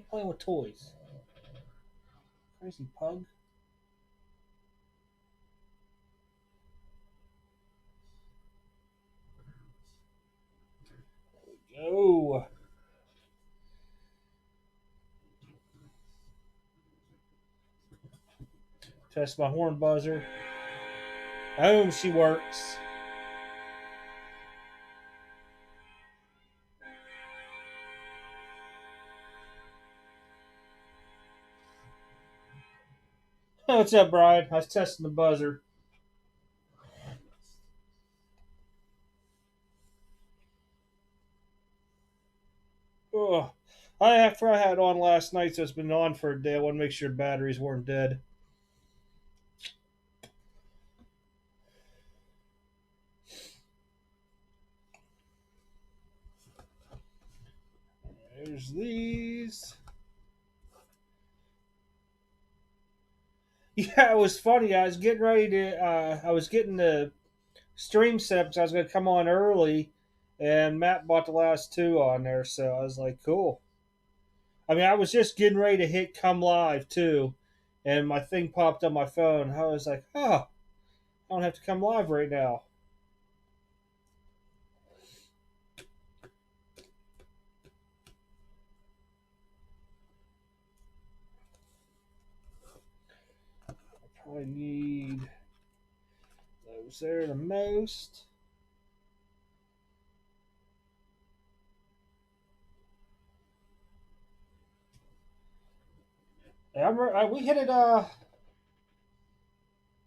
ain't playing with toys. Crazy pug. Go. Test my horn buzzer. Boom, she works. What's up, Brian? I was testing the buzzer. Oh, after I had it on last night, so it's been on for a day. I want to make sure batteries weren't dead. There's these. Yeah, it was funny. I was getting ready to. I was getting the stream set up because I was going to come on early, and Matt bought the last two on there, so I was like, cool. I mean, I was just getting ready to hit come live too, and my thing popped on my phone. I was like, oh, I don't have to come live right now. I probably need those there the most. We hit it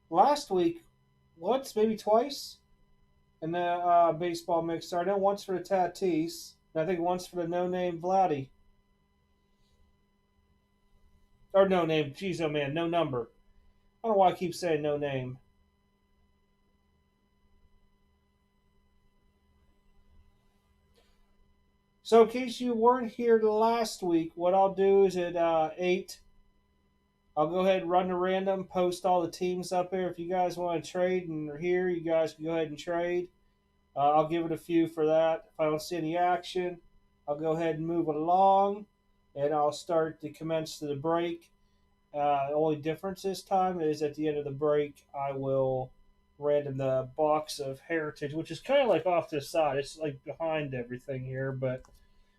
last week once, maybe twice in the baseball mixer. I know once for the Tatis, and I think once for the no name Vladdy. Or no name, jeez, oh man, no number. I don't know why I keep saying no name. So, in case you weren't here last week, what I'll do is at 8, I'll go ahead and run the random, post all the teams up there. If you guys want to trade and are here, you guys can go ahead and trade. I'll give it a few for that. If I don't see any action, I'll go ahead and move it along, and I'll start to commence to the break. The only difference this time is at the end of the break, I will random the box of Heritage, which is kind of like off to the side. It's like behind everything here,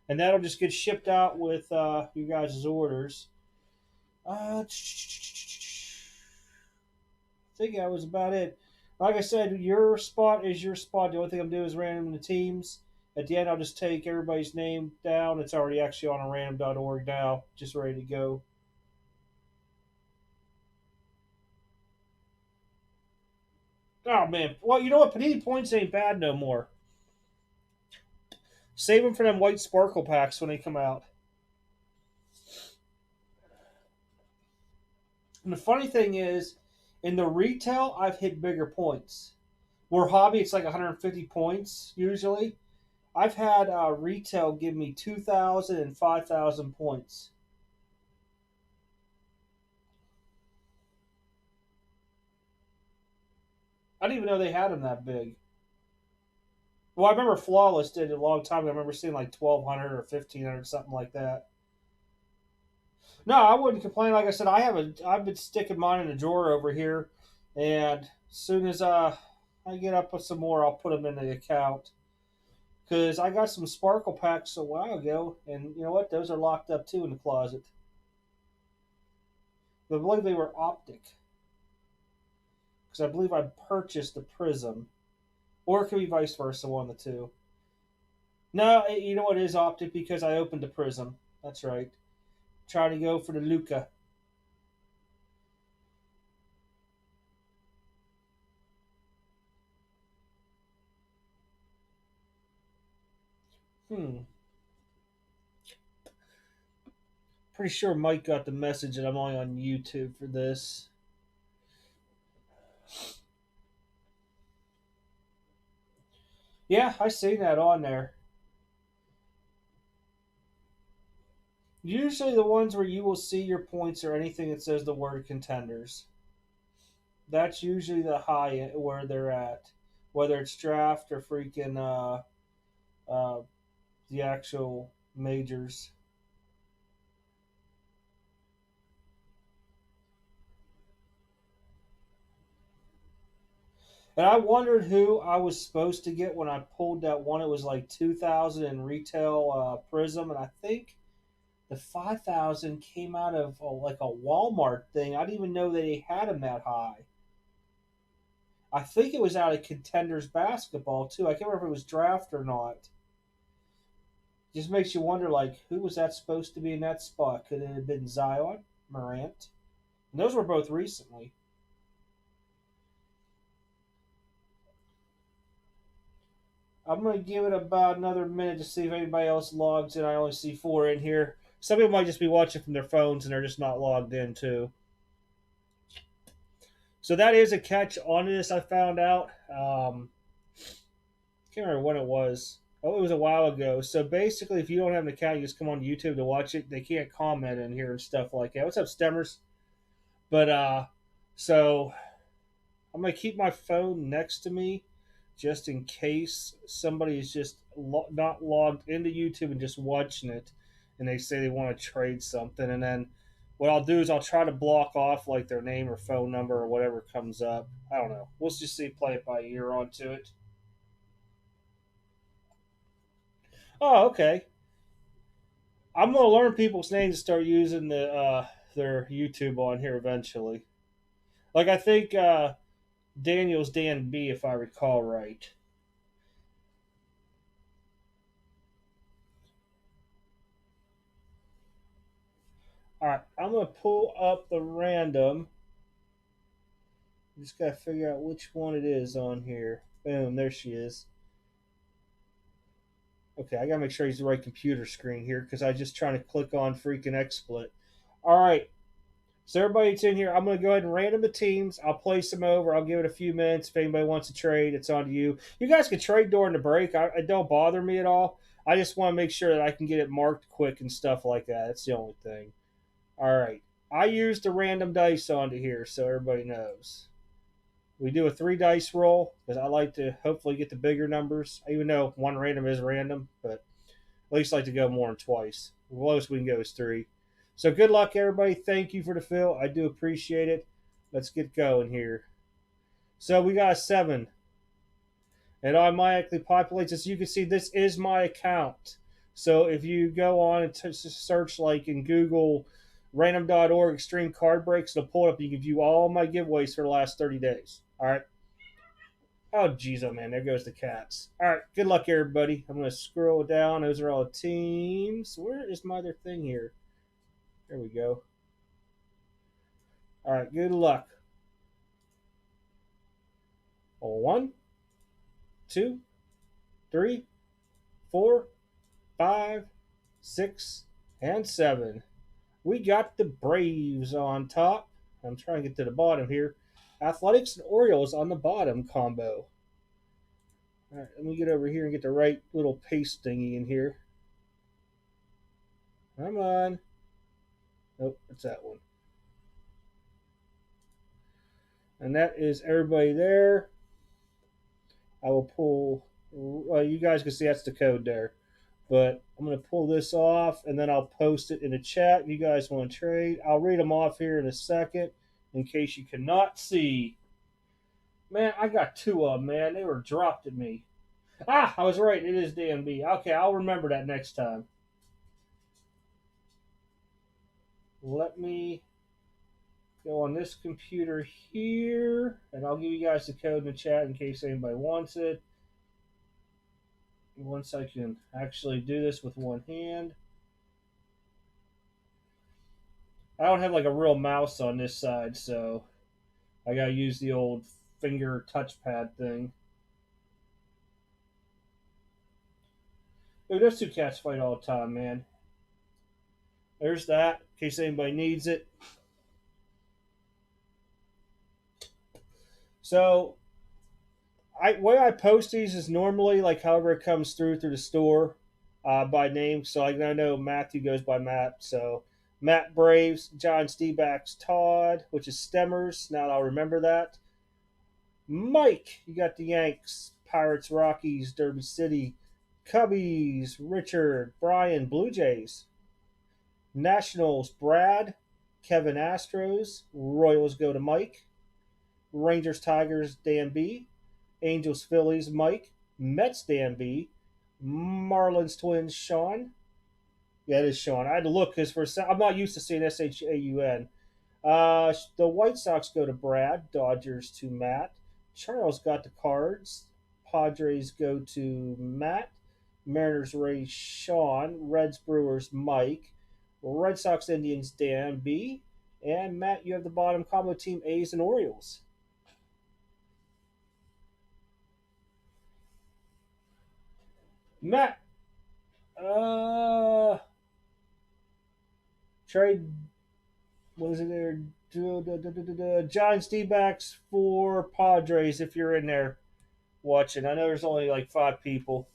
and that'll just get shipped out with you guys' orders. I think that was about it. Like I said, your spot is your spot. The only thing I'm doing is random the teams. At the end, I'll just take everybody's name down. It's already actually on a random.org now, just ready to go. Oh man! Well, you know what? Panini points ain't bad no more. Save them for them white sparkle packs when they come out. And the funny thing is, in the retail, I've hit bigger points. Where hobby, it's like 150 points usually. I've had retail give me 2,000 and 5,000 points. I didn't even know they had them that big. Well, I remember Flawless did it a long time ago. I remember seeing like 1,200 or 1,500, something like that. No, I wouldn't complain. Like I said, I've been sticking mine in a drawer over here, and as soon as I get up with some more, I'll put them in the account because I got some sparkle packs a while ago, and you know what? Those are locked up too in the closet. But I believe they were optic because I believe I purchased the Prism, or it could be vice versa, one of the two. No, you know what? It is optic because I opened the Prism. That's right. Trying to go for the Luca. Hmm. Pretty sure Mike got the message that I'm only on YouTube for this. Yeah, I seen that on there. Usually the ones where you will see your points or anything that says the word contenders. That's usually the high where they're at. Whether it's draft or freaking the actual majors. And I wondered who I was supposed to get when I pulled that one. It was like 2,000 in retail Prism, and I think the 5,000 came out of like a Walmart thing. I didn't even know that they had them that high. I think it was out of Contenders basketball too. I can't remember if it was draft or not. Just makes you wonder, like, who was that supposed to be in that spot? Could it have been Zion, Morant? And those were both recently. I'm going to give it about another minute to see if anybody else logs in. I only see four in here. Some people might just be watching from their phones and they're just not logged in, too. So that is a catch on this, I found out. Can't remember when it was. Oh, it was a while ago. So basically, if you don't have an account, you just come on YouTube to watch it. They can't comment in here and stuff like that. What's up, Stemmers? But so I'm gonna keep my phone next to me just in case somebody is just not logged into YouTube and just watching it, and they say they want to trade something, and then what I'll do is I'll try to block off like their name or phone number or whatever comes up. I don't know. We'll just see, play it by ear onto it. Oh, okay. I'm gonna learn people's names and start using their YouTube on here eventually. Like I think Daniel's Dan B, if I recall right. All right, I'm gonna pull up the random. Just gotta figure out which one it is on here. Boom, there she is. Okay, I gotta make sure he's the right computer screen here because I just trying to click on freaking XSplit. All right, so everybody that's in here, I'm going to go ahead and random the teams. I'll place them over. I'll give it a few minutes. If anybody wants to trade, it's on to you. You guys can trade during the break. It don't bother me at all. I just want to make sure that I can get it marked quick and stuff like that. That's the only thing. All right. I used the random dice onto here so everybody knows. We do a 3 dice roll because I like to hopefully get the bigger numbers, even though one random is random, but at least I like to go more than twice. The lowest we can go is 3. So good luck, everybody. Thank you for the fill. I do appreciate it. Let's get going here. So we got a 7. It automatically populates. As you can see, this is my account. So if you go on and search like in Google random.org extreme card breaks, it'll pull it up. You can view all my giveaways for the last 30 days. All right. Oh, geez, oh man, there goes the cats. All right, good luck, everybody. I'm going to scroll down. Those are all the teams. Where is my other thing here? There we go. All right, good luck. 1, 2, 3, 4, 5, 6, and 7. We got the Braves on top. I'm trying to get to the bottom here. Athletics and Orioles on the bottom combo. All right, let me get over here and get the right little paste thingy in here. Come on. Nope, it's that one. And that is everybody there. I will pull. You guys can see that's the code there. But I'm going to pull this off and then I'll post it in the chat. If you guys want to trade, I'll read them off here in a second in case you cannot see. Man, I got 2 of them, man. They were dropped at me. Ah, I was right. It is DMB. Okay, I'll remember that next time. Let me go on this computer here, and I'll give you guys the code in the chat in case anybody wants it. Once I can actually do this with one hand. I don't have like a real mouse on this side, so I gotta use the old finger touchpad thing. Dude, those 2 cats fight all the time, man. There's that, in case anybody needs it. So, way I post these is normally like however it comes through the store by name. So I know Matthew goes by Matt. So Matt Braves, John Steebacks, Todd, which is Stemmers. Now I'll remember that. Mike, you got the Yanks, Pirates, Rockies, Derby City, Cubbies, Richard, Brian, Blue Jays, Nationals, Brad, Kevin, Astros, Royals go to Mike, Rangers, Tigers, Dan B, Angels, Phillies, Mike. Mets, Dan B. Marlins, Twins, Sean. Yeah, it is Sean. I had to look because I'm not used to seeing SHAUN. The White Sox go to Brad. Dodgers to Matt. Charles got the Cards. Padres go to Matt. Mariners, Rays, Sean. Reds, Brewers, Mike. Red Sox, Indians, Dan B. And Matt, you have the bottom combo team A's and Orioles. Matt, trade, what is it there? Giants D-backs for Padres if you're in there watching. I know there's only like 5 people.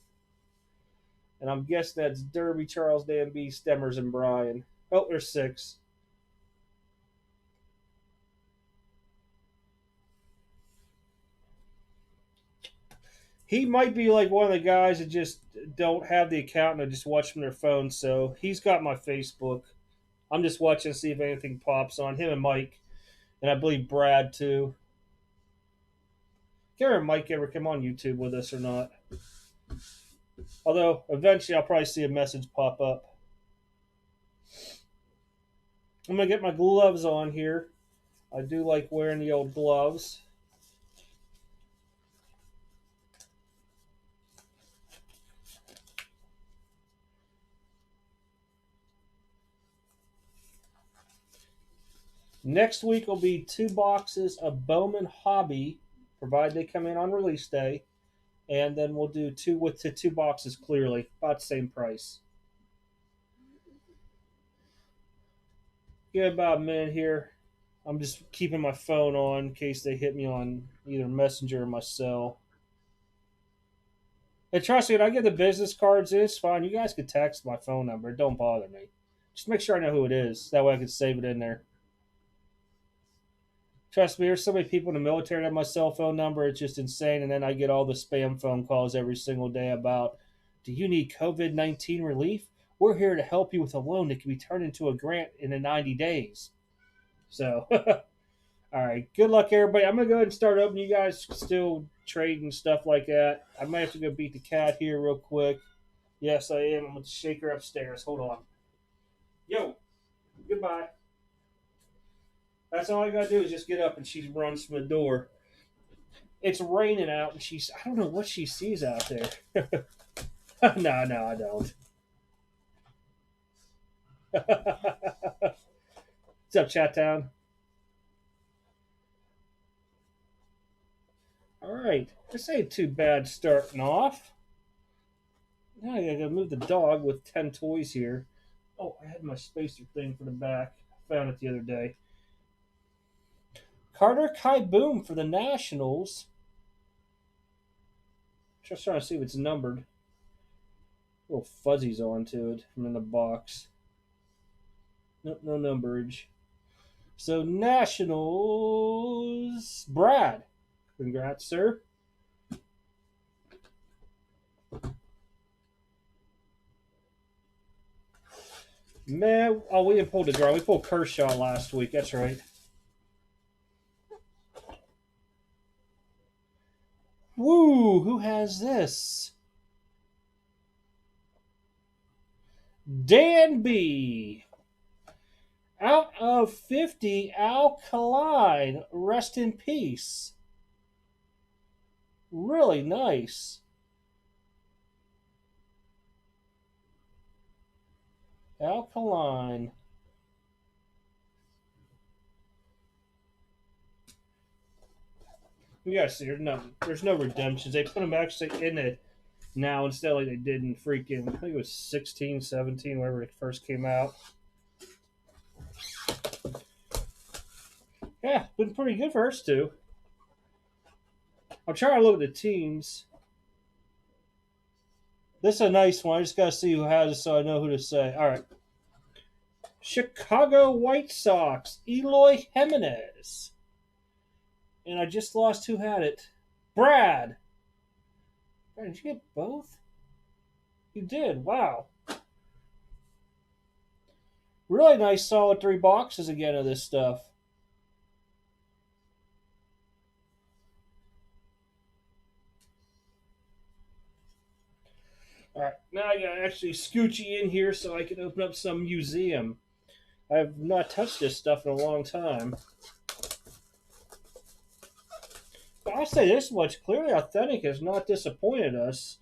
And I'm guessing that's Derby, Charles, Dan B, Stemmers, and Brian. Oh, there's 6. He might be like one of the guys that just don't have the account and they just watch from their phone. So he's got my Facebook. I'm just watching to see if anything pops on him and Mike, and I believe Brad too. Can't remember if Mike ever came on YouTube with us or not. Although eventually I'll probably see a message pop up. I'm gonna get my gloves on here. I do like wearing the old gloves. Next week will be 2 boxes of Bowman Hobby, provided they come in on release day, and then we'll do 2 boxes clearly, about the same price. Give about a minute here. I'm just keeping my phone on in case they hit me on either Messenger or my cell. And trust me, when I get the business cards in, it's fine. You guys can text my phone number. Don't bother me. Just make sure I know who it is. That way I can save it in there. Trust me, there's so many people in the military that have my cell phone number. It's just insane. And then I get all the spam phone calls every single day about, do you need COVID-19 relief? We're here to help you with a loan that can be turned into a grant in 90 days. So, all right. Good luck, everybody. I'm going to go ahead and start opening. You guys still trading stuff like that. I might have to go beat the cat here real quick. Yes, I am. I'm going to shake her upstairs. Hold on. Yo, goodbye. That's all I got to do is just get up and she runs from the door. It's raining out and I don't know what she sees out there. No, I don't. What's up, Chat Town? All right. This ain't too bad starting off. Now I gotta move the dog with 10 toys here. Oh, I had my spacer thing for the back. I found it the other day. Carter Boom for the Nationals. Just trying to see if it's numbered. Little fuzzies onto it from in the box. Nope, no numberage. So Nationals, Brad. Congrats, sir. Man, oh, we didn't pull the draw. We pulled Kershaw last week. That's right. Woo! Who has this? Dan B. Out of 50, Alkaline. Rest in peace. Really nice. Alkaline. You guys see, there's no redemptions. They put them actually in it now instead of like they did in freaking, I think it was 16, 17, whenever it first came out. Yeah, been pretty good for us too. I'm trying to look at the teams. This is a nice one. I just got to see who has it so I know who to say. All right. Chicago White Sox, Eloy Jimenez. And I just lost who had it. Brad. Did you get both? You did. Wow. Really nice solid 3 boxes again of this stuff. All right, now I gotta actually scooch you in here so I can open up some museum. I have not touched this stuff in a long time. But I'll say this much: Clearly Authentic has not disappointed us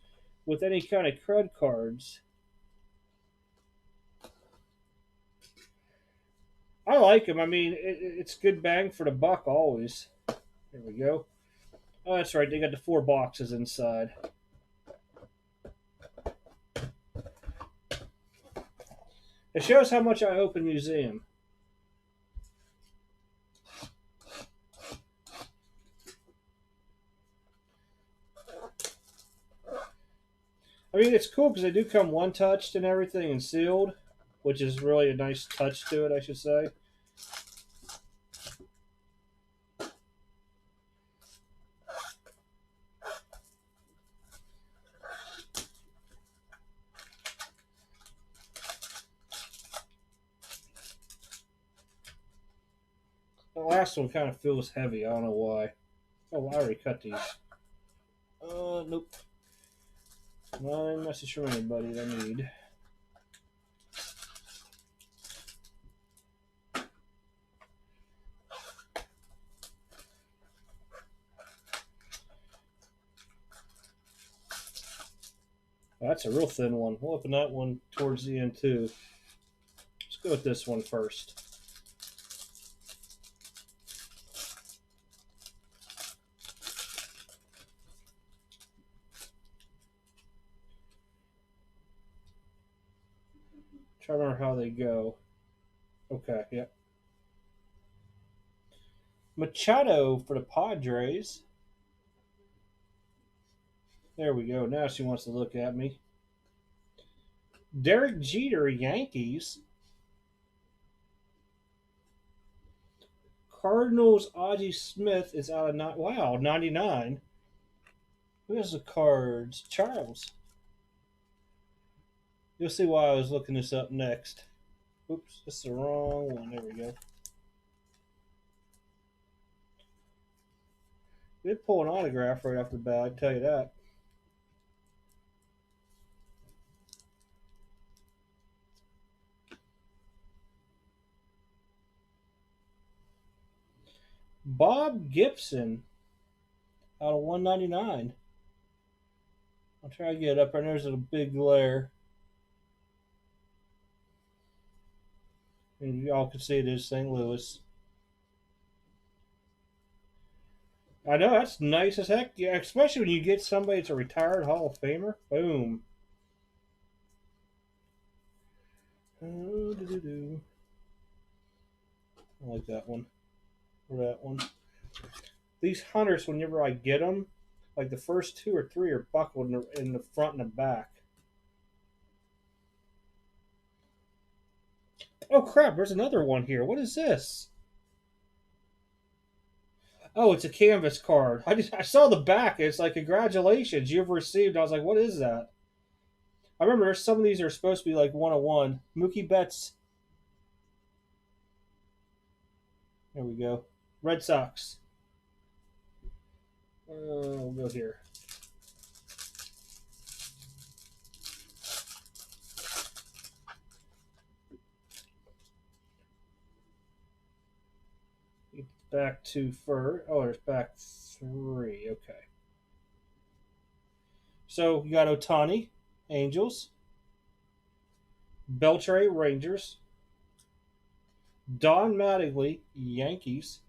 with any kind of crud cards. I like them. I mean, it's good bang for the buck always. There we go. Oh, that's right. They got the 4 boxes inside. It shows how much I open museum. I mean, it's cool because they do come one-touched and everything and sealed, which is really a nice touch to it, I should say. The last one kind of feels heavy. I don't know why. Oh, I already cut these. Nope. No message from anybody that I need. Oh, that's a real thin one. We'll open that one towards the end too. Let's go with this one first. Try to remember how they go. Okay, yep. Machado for the Padres. There we go. Now she wants to look at me. Derek Jeter, Yankees. Cardinals, Ozzie Smith is out of 99. Who has the cards? Charles. You'll see why I was looking this up next. Oops, that's the wrong one. There we go. Did pull an autograph right off the bat, I tell you that. Bob Gibson out of 199. I'll try to get it up there. There's a big glare. And y'all can see it is St. Louis. I know, that's nice as heck. Yeah, especially when you get somebody that's a retired Hall of Famer. Boom. I like that one. Or that one. These hunters, whenever I get them, like the first 2 or 3 are buckled in the front and the back. Oh crap, there's another one here. What is this? Oh, it's a canvas card. I saw the back. It's like, congratulations, you've received. I was like, what is that? I remember there's some of these are supposed to be like 101. Mookie Betts. There we go. Red Sox. We'll go here. Back 2 for. Oh, there's back 3. Okay. So you got Otani, Angels. Beltre, Rangers. Don Mattingly, Yankees.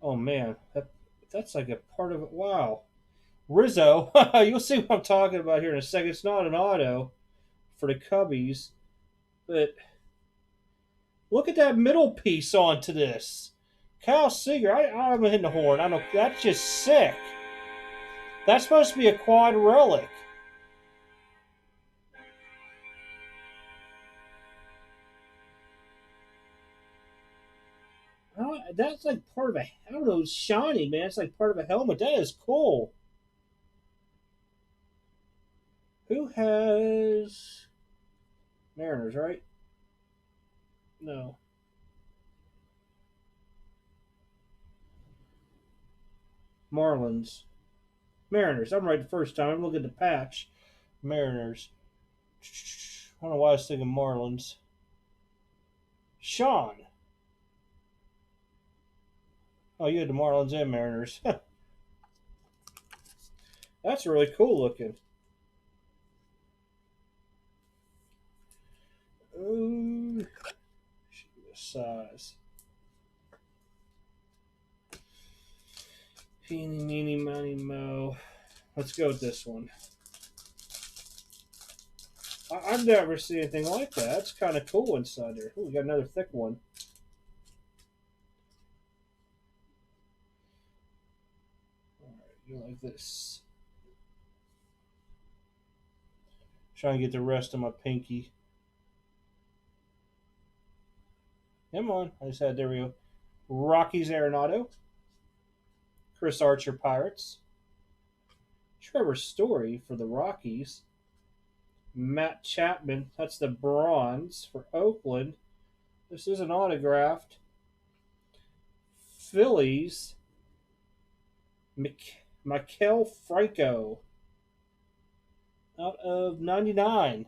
Oh man, that's like a part of it. Wow. Rizzo, you'll see what I'm talking about here in a second. It's not an auto for the Cubbies, but look at that middle piece onto this. Kyle Seager, I'm hitting the horn. I know that's just sick. That's supposed to be a quad relic. That's like part of a, I don't know, it's shiny, man. It's like part of a helmet. That is cool. Who has Mariners, right? No. Marlins. Mariners. I'm right the first time. I'm looking at the patch. Mariners. I don't know why I was thinking Marlins. Sean. Oh, you had the Marlins and Mariners. That's really cool looking. Ooh. Size. Eeny, meeny, miny, mo. Let's go with this one. I've never seen anything like that. That's kind of cool inside there. Ooh, we got another thick one. All right, go like this. Trying to get the rest of my pinky. Come on. I just had, there we go. Rockies Arenado. Chris Archer Pirates. Trevor Story for the Rockies. Matt Chapman. That's the bronze for Oakland. This isn't autographed. Phillies. Maikel Franco. Out of 99.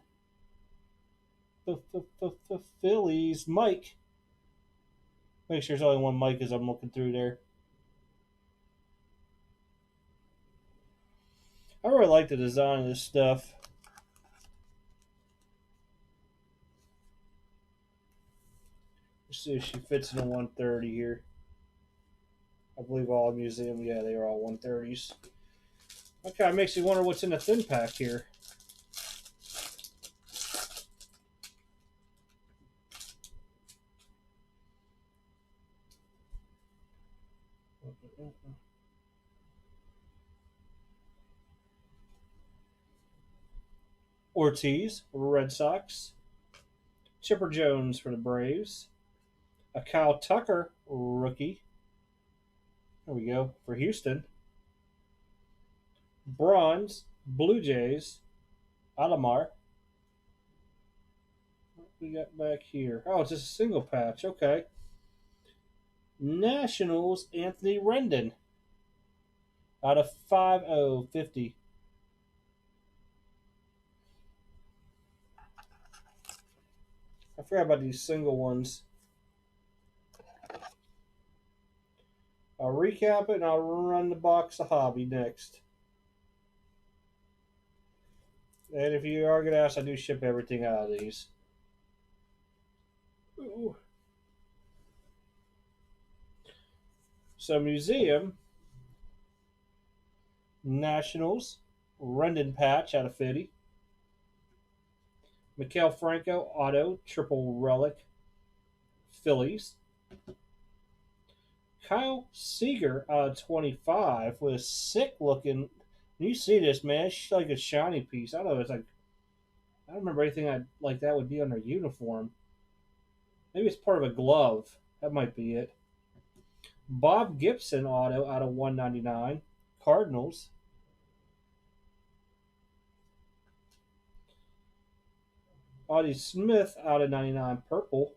Phillies. Mike. Make sure there's only one Mike as I'm looking through there. I really like the design of this stuff. Let's see if she fits in a 130 here. I believe all museum, yeah, they are all 130s. Okay, it makes you wonder what's in the thin pack here. Ortiz, Red Sox. Chipper Jones for the Braves. A Kyle Tucker, rookie. There we go, for Houston. Bronze, Blue Jays. Alomar. What we got back here? Oh, it's just a single patch. Okay. Nationals, Anthony Rendon. Out of 5/50. I forgot about these single ones. I'll recap it and I'll run the box of hobby next. And if you are going to ask, I do ship everything out of these. Ooh. So, Museum, Nationals, Rendon patch out of 50. Maikel Franco, auto, triple relic, Phillies. Kyle Seager out of 25 with a sick looking. When you see this, man, it's like a shiny piece. I don't know. It's like, I don't remember anything like that would be on their uniform. Maybe it's part of a glove. That might be it. Bob Gibson auto out of 199. Cardinals. Audie Smith out of 99. Purple.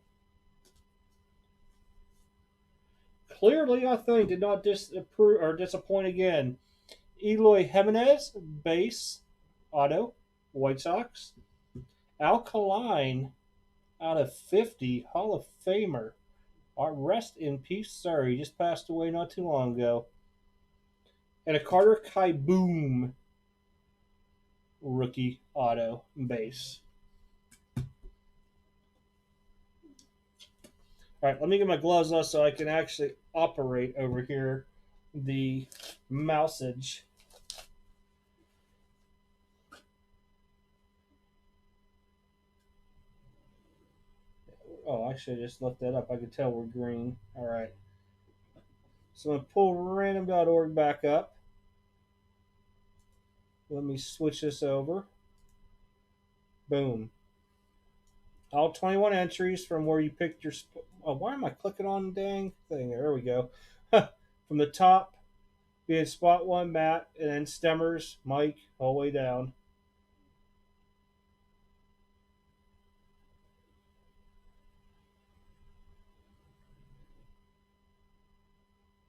Clearly, I think, did not disapprove or disappoint again. Eloy Jimenez, base, auto, White Sox. Alkaline out of 50, Hall of Famer. Rest in peace, sir. He just passed away not too long ago. And a Carter Kieboom, rookie, auto, base. All right, let me get my gloves on so I can actually operate over here the mousage. Oh, I should have just looked that up. I could tell we're green. All right. So I'm going to pull random.org back up. Let me switch this over. Boom. All 21 entries from where you picked your... Oh, why am I clicking on the dang thing? There we go. From the top, being spot one, Matt, and then Stemmers, Mike, all the way down.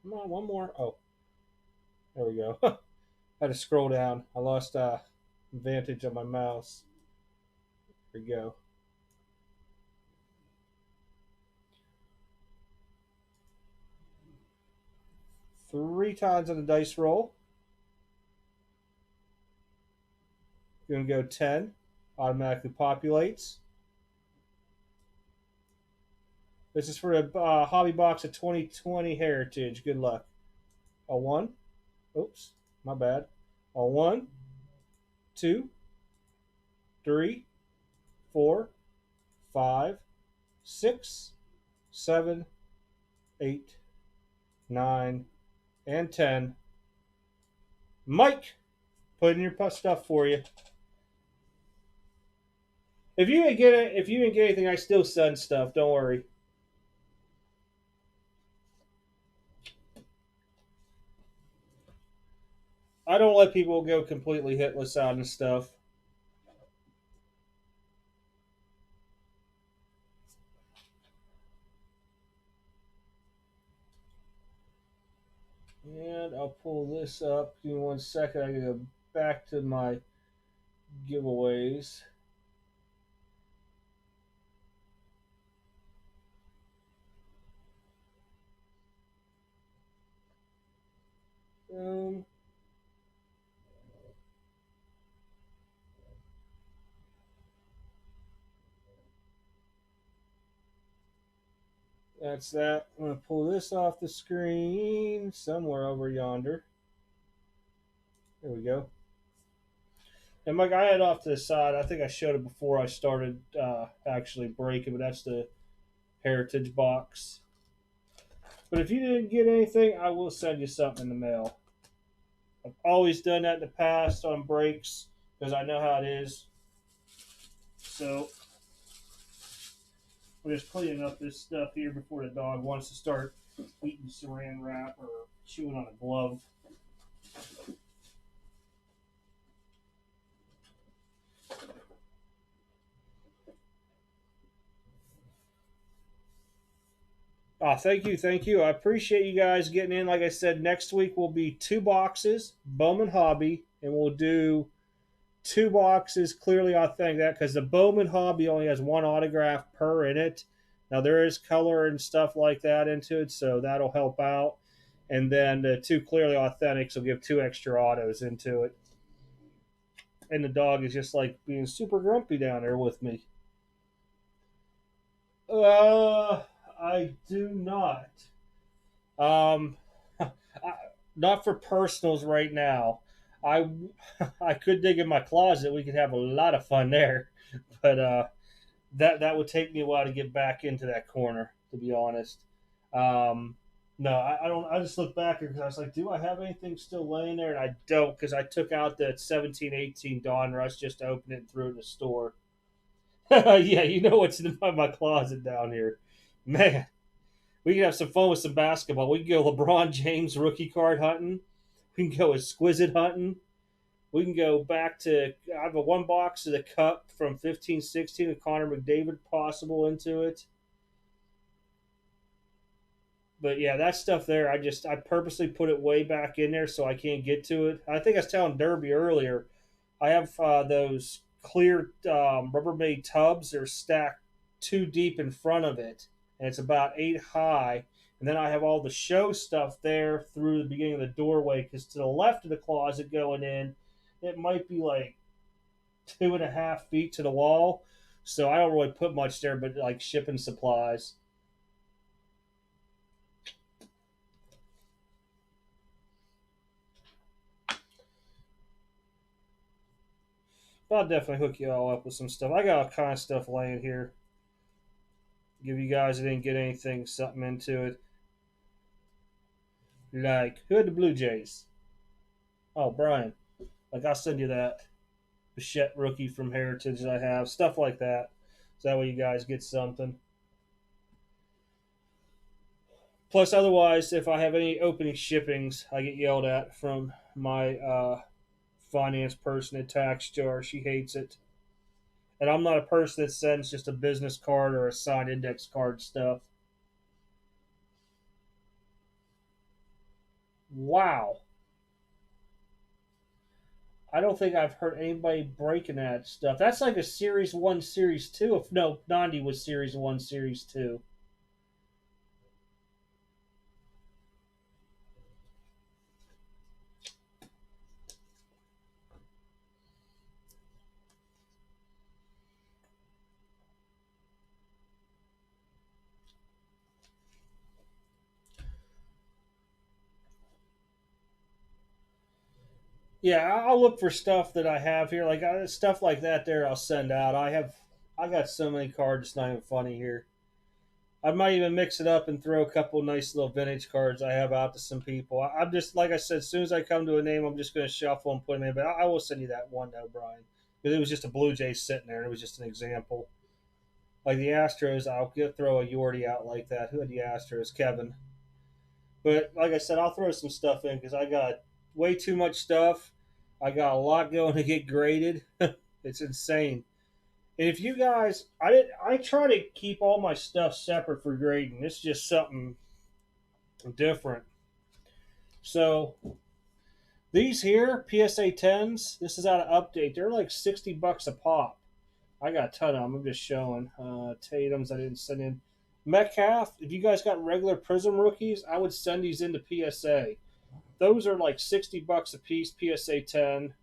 Come on, one more. Oh. There we go. I had to scroll down. I lost advantage on my mouse. There we go. Three times on the dice roll. You're going to go 10. Automatically populates. This is for the hobby box of 2020 Heritage. Good luck. A 1. Oops, my bad. A 1, 2, 3, 4, 5, 6, 7, 8, 9, and 10. Mike, put in your stuff for you. If you didn't get it, if you didn't get anything, I still send stuff. Don't worry. I don't let people go completely hitless on this stuff. And I'll pull this up. Give me 1 second. I gotta go back to my giveaways. Um, that's that. I'm gonna pull this off the screen somewhere over yonder. There we go. And Mike, I had off to the side. I think I showed it before I started actually breaking, but that's the Heritage box. But if you didn't get anything, I will send you something in the mail. I've always done that in the past on breaks because I know how it is. So we're just cleaning up this stuff here before the dog wants to start eating saran wrap or chewing on a glove. Thank you, thank you. I appreciate you guys getting in. Like I said, next week will be 2 boxes, Bowman Hobby, and we'll do 2 boxes clearly authentic. That because the Bowman Hobby only has 1 autograph per in it. Now there is color and stuff like that into it, so that'll help out. And then the 2 clearly authentics will give 2 extra autos into it. And the dog is just like being super grumpy down there with me. I do not. Um, I, not for personals right now. I I could dig in my closet. We could have a lot of fun there, but that would take me a while to get back into that corner. To be honest, no, I don't. I just look back because I was like, do I have anything still laying there? And I don't because I took out that 1718 Dawn Rush just to open it and threw it in the store. Yeah, you know what's in my closet down here, man. We can have some fun with some basketball. We can go LeBron James rookie card hunting. We can go exquisite hunting. We can go back to I have a 1 box of the cup from 15-16 with Connor McDavid possible into it. But yeah, that stuff there, I purposely put it way back in there so I can't get to it. I think I was telling Derby earlier. I have those clear Rubbermaid tubs. They're stacked 2 deep in front of it, and it's about 8 high. And then I have all the show stuff there through the beginning of the doorway. Because to the left of the closet going in, it might be like 2.5 feet to the wall. So I don't really put much there, but like shipping supplies. I'll definitely hook you all up with some stuff. I got all kind of stuff laying here. Give you guys that didn't get anything something into it. Like, who had the Blue Jays? Oh, Brian. Like, I'll send you that Bichette rookie from Heritage that I have. Stuff like that. So that way you guys get something. Plus, otherwise, if I have any opening shippings, I get yelled at from my finance person at Tax Jar. She hates it. And I'm not a person that sends just a business card or a signed index card stuff. Wow. I don't think I've heard anybody breaking that stuff. That's like a Series 1, Series 2. If no, 90 was Series 1, Series 2. Yeah, I'll look for stuff that I have here, like stuff like that. There, I'll send out. I got so many cards. It's not even funny here. I might even mix it up and throw a couple nice little vintage cards I have out to some people. I'm just like I said, as soon as I come to a name, I'm just going to shuffle and put them in. But I will send you that one though, Brian, because it was just a Blue Jay sitting there. And it was just an example. Like the Astros, I'll throw a Yordi out like that. Who had the Astros? Kevin. But like I said, I'll throw some stuff in because I got way too much stuff. I got a lot going to get graded. It's insane. And if you guys, I try to keep all my stuff separate for grading. It's just something different. So these here, PSA 10s, this is out of update. They're like $60 a pop. I got a ton of them. I'm just showing. Tatum's I didn't send in. Metcalf, if you guys got regular Prism rookies, I would send these into PSA. Those are like $60 a piece, PSA 10.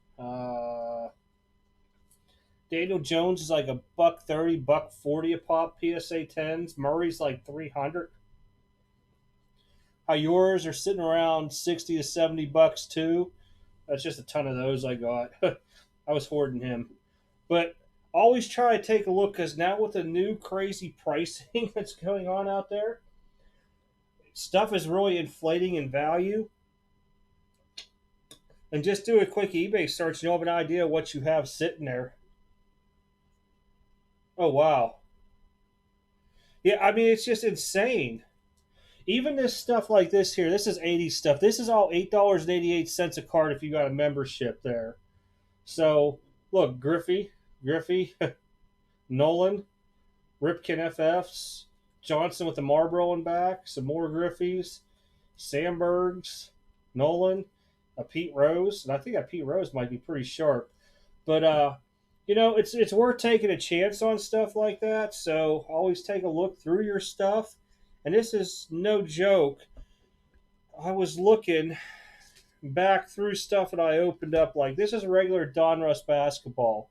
Daniel Jones is like a buck 30, buck 40 a pop, PSA 10s. Murray's like 300. How yours are sitting around 60 to $70 too. That's just a ton of those I got. I was hoarding him. But always try to take a look because now with the new crazy pricing that's going on out there, stuff is really inflating in value. And just do a quick eBay search and you'll have an idea of what you have sitting there. Oh, wow. Yeah, I mean, it's just insane. Even this stuff like this here, this is 80s stuff. This is all $8.88 a card if you got a membership there. So, look, Griffey, Nolan, Ripken FFs, Johnson with the Marlboro in back, some more Griffies, Sandbergs, Nolan, a Pete Rose, and I think that Pete Rose might be pretty sharp. But it's worth taking a chance on stuff like that. So always take a look through your stuff. And this is no joke. I was looking back through stuff that I opened up. Like this is regular Donruss basketball.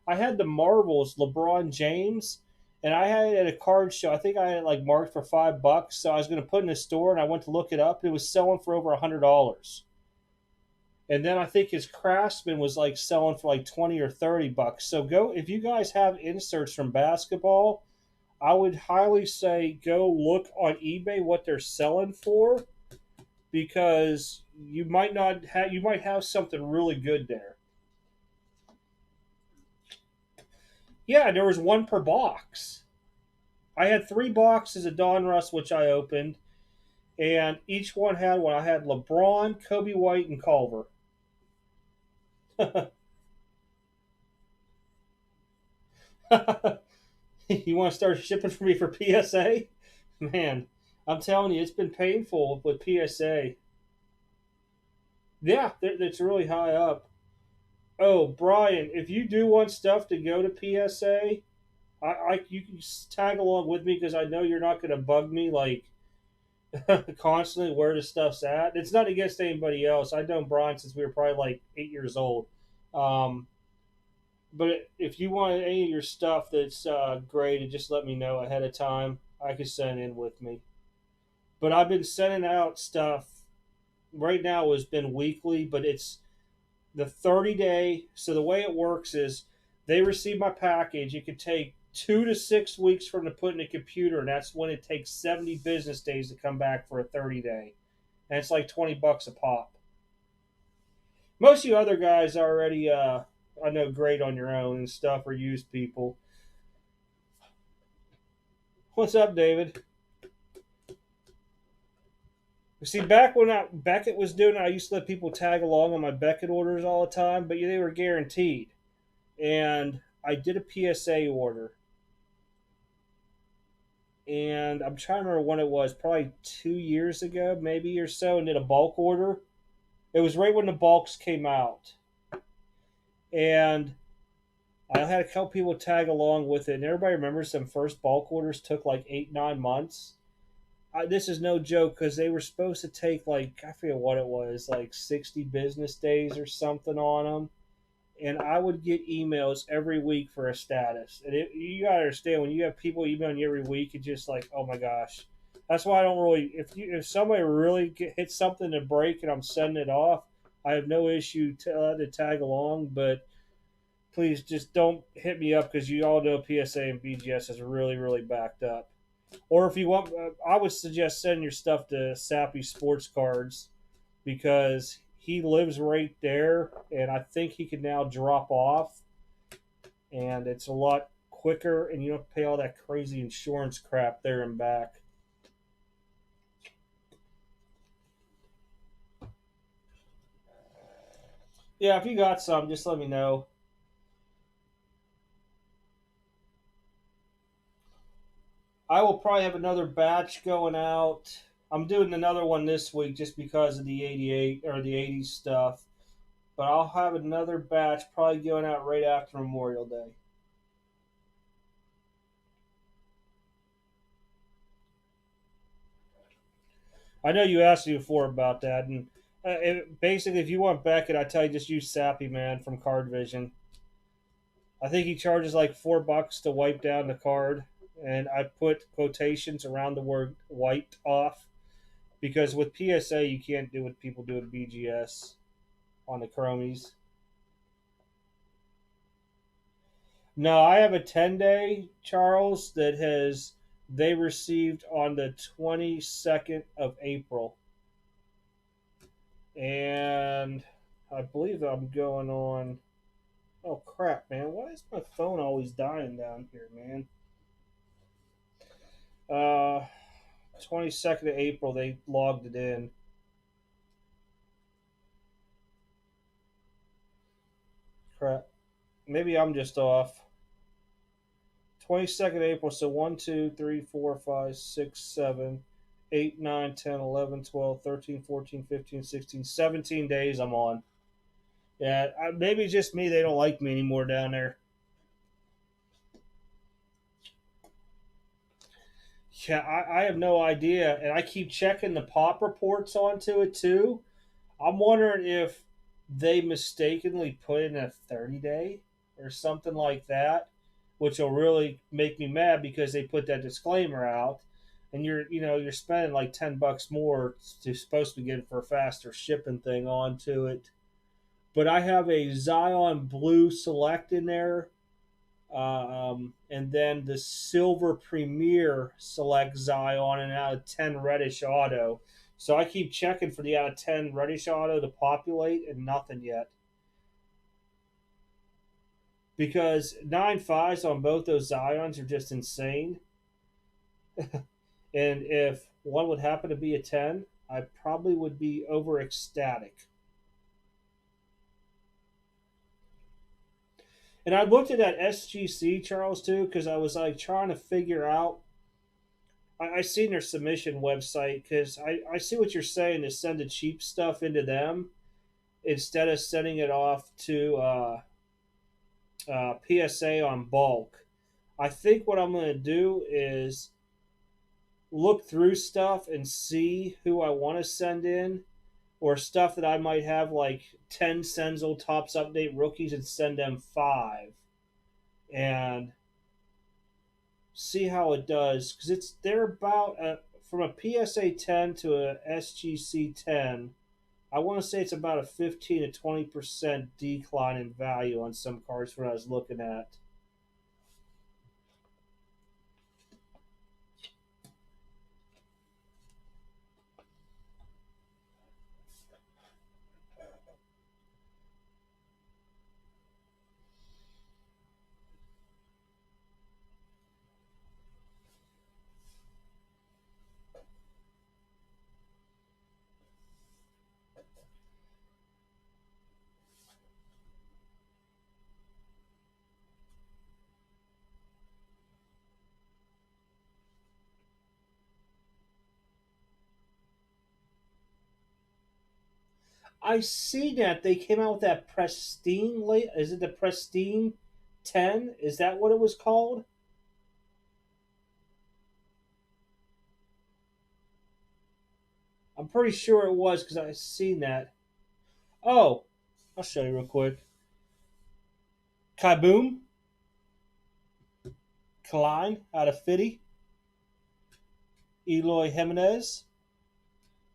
I had the marbles, LeBron James, and I had it at a card show. I think I had it like marked for $5. So I was going to put it in the store, and I went to look it up, and it was selling for over $100. And then I think his Craftsman was like selling for like 20 or $30. So go if you guys have inserts from basketball, I would highly say go look on eBay what they're selling for because you might have something really good there. Yeah, there was one per box. I had 3 boxes of Donruss which I opened, and each one had one. I had LeBron, Kobe White, and Culver. You want to start shipping for me for PSA? Man, I'm telling you, it's been painful with PSA. Yeah, it's really high up. Oh, Brian, if you do want stuff to go to PSA, you can tag along with me because I know you're not going to bug me like constantly where the stuff's at. It's not against anybody else. I've known Brian since we were probably like 8 years old. Um, but if you want any of your stuff that's graded, just let me know ahead of time. I can send in with me. But I've been sending out stuff. Right now has been weekly, but it's the 30-day. So the way it works is they receive my package. It could take 2 to 6 weeks for them to put in a computer, and that's when it takes 70 business days to come back for a 30-day. And it's like $20 a pop. Most of you other guys already, I know, grade on your own and stuff or use people. What's up, David? See, back when Beckett was doing it, I used to let people tag along on my Beckett orders all the time, but they were guaranteed. And I did a PSA order. And I'm trying to remember when it was, probably 2 years ago, maybe or so, and did a bulk order. It was right when the bulks came out. And I had a couple people tag along with it, and everybody remembers some first bulk orders took like 8-9 months. This is no joke because they were supposed to take like I forget what it was, like 60 business days or something on them, and I would get emails every week for a status. And you gotta understand when you have people emailing you every week, it's just like, oh my gosh. That's why I don't really. If somebody really hits something to break and I'm sending it off, I have no issue to tag along. But please just don't hit me up because you all know PSA and BGS is really backed up. Or if you want, I would suggest sending your stuff to Sappy Sports Cards because he lives right there, and I think he can now drop off, and it's a lot quicker, and you don't pay all that crazy insurance crap there and back. Yeah, if you got some, just let me know. I will probably have another batch going out. I'm doing another one this week just because of the 88 or the 80s stuff, but I'll have another batch probably going out right after Memorial Day. I know you asked me before about that, and basically, if you want Beckett, I tell you just use Sappy Man from Card Vision. I think he charges like $4 to wipe down the card, and I put quotations around the word "wiped" off because with PSA you can't do what people do with BGS on the Chromies. No, I have a 10-day Charles that has they received on the 22nd of April, and I believe I'm going on. Oh crap, man! Why is my phone always dying down here, man? Uh, 22nd of April, they logged it in. Crap. Maybe I'm just off. 22nd of April, so 1, 2, 3, 4, 5, 6, 7, 8, 9, 10, 11, 12, 13, 14, 15, 16, 17 days I'm on. Yeah, maybe it's just me. They don't like me anymore down there. Yeah, I have no idea. And I keep checking the pop reports onto it too. I'm wondering if they mistakenly put in a 30-day or something like that, which will really make me mad because they put that disclaimer out, and you're spending like $10 more to supposed to get for a faster shipping thing onto it. But I have a Zion Blue Select in there, and then the Silver Premier Select Zion, and out of 10 Reddish Auto. So I keep checking for the out of 10 Reddish Auto to populate, and nothing yet. Because 9.5s on both those Zions are just insane. And if one would happen to be a 10, I probably would be over ecstatic. And I looked at that SGC, Charles, too, because I was like trying to figure out. I seen their submission website because I see what you're saying is send the cheap stuff into them instead of sending it off to PSA on bulk. I think what I'm going to do is look through stuff and see who I want to send in or stuff that I might have like 10 Senzel Tops Update rookies and send them 5 and see how it does because they're about from a PSA 10 to a SGC 10. I want to say it's about a 15 to 20% decline in value on some cards when I was looking at. I see that they came out with that Pristine late. Is it the Pristine 10? Is that what it was called? I'm pretty sure it was because I seen that. Oh, I'll show you real quick. Kaboom, Klein out of Fitty, Eloy Jimenez.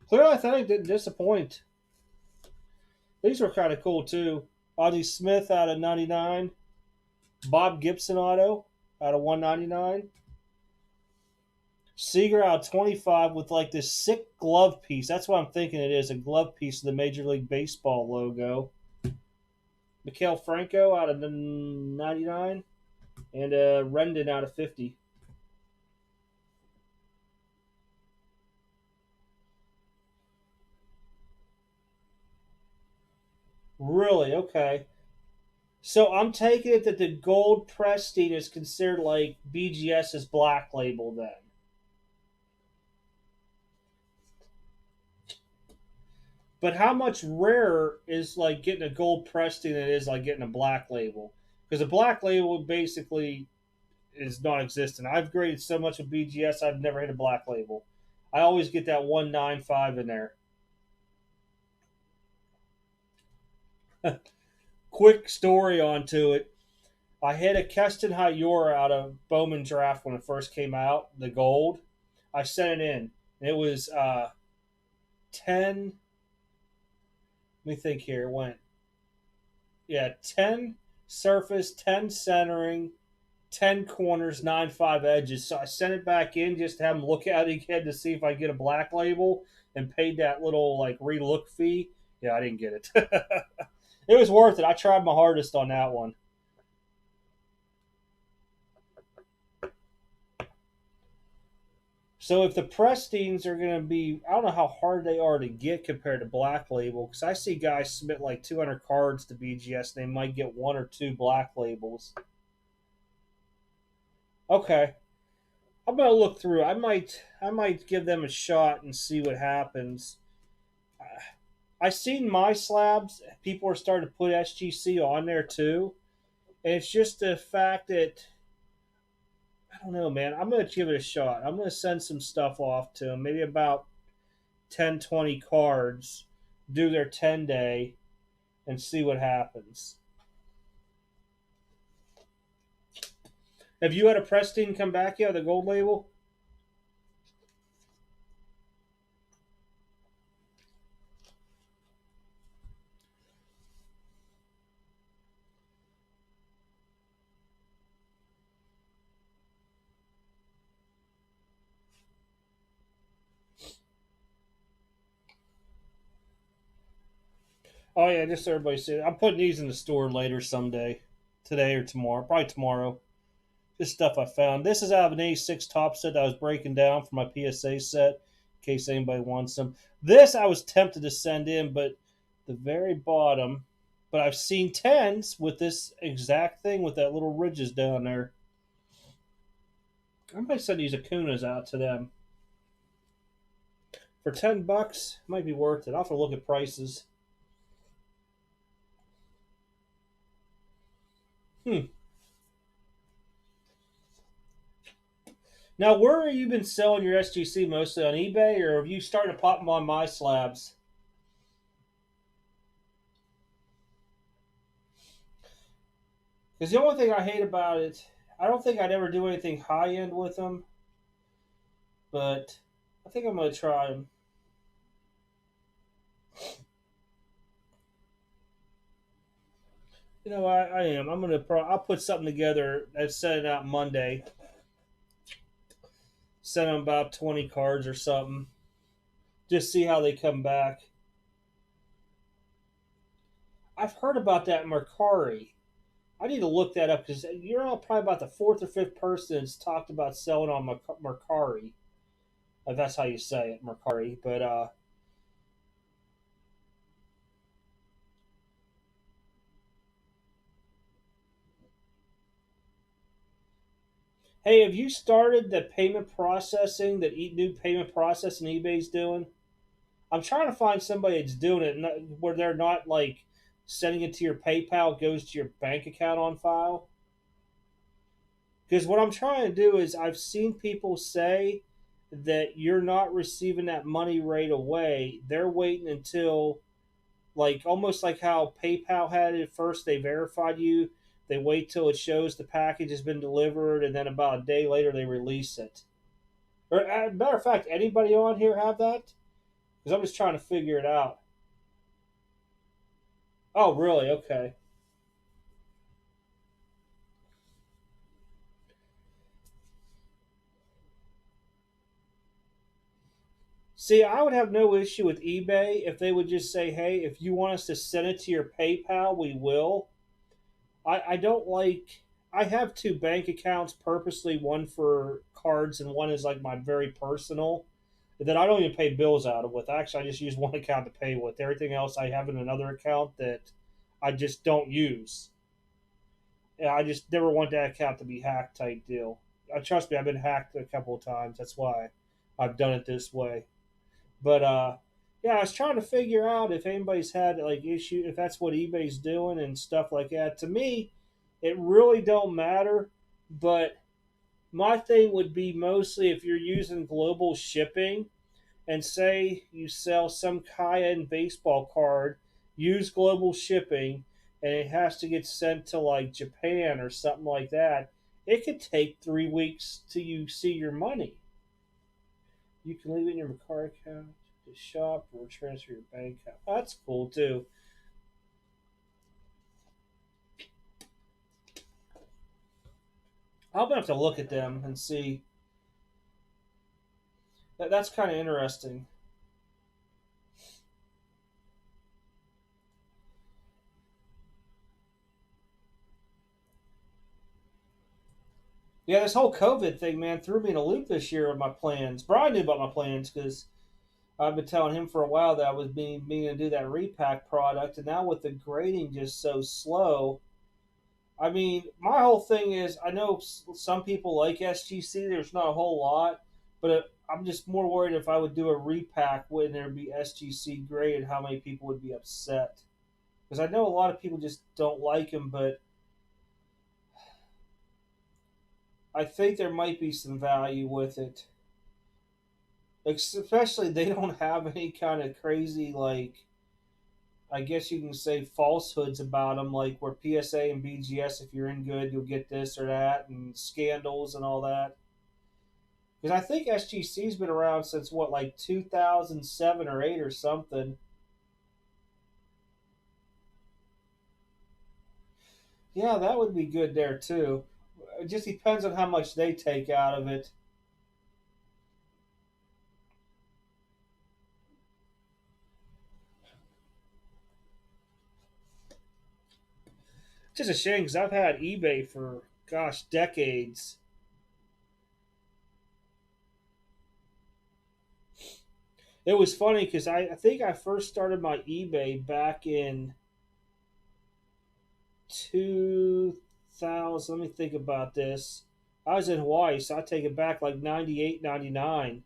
Clearly, I think didn't disappoint. These were kind of cool too. Ozzie Smith out of 99, Bob Gibson auto out of 199. Seager out of 25 with like this sick glove piece. That's what I'm thinking it is, a glove piece of the Major League Baseball logo. Mikael Franco out of 99 and Rendon out of 50. Really? Okay. So I'm taking it that the gold Prestige is considered like BGS's black label then. But how much rarer is like getting a gold Prestige than it is like getting a black label? Because a black label basically is non-existent. I've graded so much with BGS, I've never hit a black label. I always get that 195 in there. Quick story onto it. I had a Keston Hayora out of Bowman Draft when it first came out, the gold. I sent it in. It was 10. Let me think here. It went, yeah, 10 surface, 10 centering, 10 corners, 9 5 edges. So I sent it back in just to have them look at it again to see if I get a black label and paid that little like relook fee. Yeah, I didn't get it. It was worth it. I tried my hardest on that one. So if the Prestines are going to be, I don't know how hard they are to get compared to Black Label, because I see guys submit like 200 cards to BGS, and they might get one or two Black Labels. Okay, I'm gonna look through. I might give them a shot and see what happens. I seen my slabs. People are starting to put SGC on there too, and it's just the fact that I don't know, man. I'm gonna give it a shot. I'm gonna send some stuff off to them, maybe about 10, 20 cards, do their 10-day, and see what happens. Have you had a Prestine come back yet, the gold label? Oh yeah, just so everybody see it. I'm putting these in the store later someday, today or tomorrow, probably tomorrow. Just stuff I found. This is out of an A6 top set that I was breaking down for my PSA set, in case anybody wants them. This I was tempted to send in, but the very bottom. But I've seen tens with this exact thing with that little ridges down there. I might send these Acunas out to them for $10. Might be worth it. I'll have to look at prices. Hmm. Now, where have you been selling your SGC mostly on eBay, or have you started to pop them on my slabs? Because the only thing I hate about it, I don't think I'd ever do anything high end with them, but I think I'm going to try them. You know, I am. I'm gonna. I'll put something together and send it out Monday. Send them about 20 cards or something. Just see how they come back. I've heard about that Mercari. I need to look that up because you're all probably about the fourth or fifth person that's talked about selling on Mercari. If that's how you say it, Mercari. But hey, have you started the payment processing that new payment processing eBay's doing? I'm trying to find somebody that's doing it where they're not like sending it to your PayPal, it goes to your bank account on file. Because what I'm trying to do is, I've seen people say that you're not receiving that money right away. They're waiting until, like, almost like how PayPal had it at first. They verified you. They wait till it shows the package has been delivered, and then about a day later they release it. Or, matter of fact, anybody on here have that? Because I'm just trying to figure it out. Oh, really? Okay. See, I would have no issue with eBay if they would just say, "Hey, if you want us to send it to your PayPal, we will." I don't like. I have two bank accounts purposely, one for cards and one is like my very personal. That I don't even pay bills out of with. Actually, I just use one account to pay with. Everything else I have in another account that I just don't use. Yeah, I just never want that account to be hacked type deal. Trust me, I've been hacked a couple of times. That's why I've done it this way. But yeah, I was trying to figure out if anybody's had like issue, if that's what eBay's doing and stuff like that. To me, it really don't matter. But my thing would be mostly if you're using global shipping, and say you sell some high-end baseball card, use global shipping, and it has to get sent to like Japan or something like that. It could take 3 weeks till you see your money. You can leave it in your card account to shop or transfer your bank account. That's cool too. I'm gonna have to look at them and see. That's kind of interesting. Yeah, this whole COVID thing, man, threw me in a loop this year with my plans. Brian knew about my plans because I've been telling him for a while that I was being to do that repack product, and now with the grading just so slow, I mean, my whole thing is I know some people like SGC. There's not a whole lot, but I'm just more worried if I would do a repack when there'd be SGC graded, how many people would be upset. Because I know a lot of people just don't like him, but I think there might be some value with it. Especially they don't have any kind of crazy, like, I guess you can say falsehoods about them, like where PSA and BGS, if you're in good, you'll get this or that, and scandals and all that. Because I think SGC's been around since what, like 2007 or 8 or something. Yeah, that would be good there too. It just depends on how much they take out of it. It's just a shame because I've had eBay for, gosh, decades. It was funny because I think I first started my eBay back in 2000. Let me think about this. I was in Hawaii, so I take it back like 98, 99.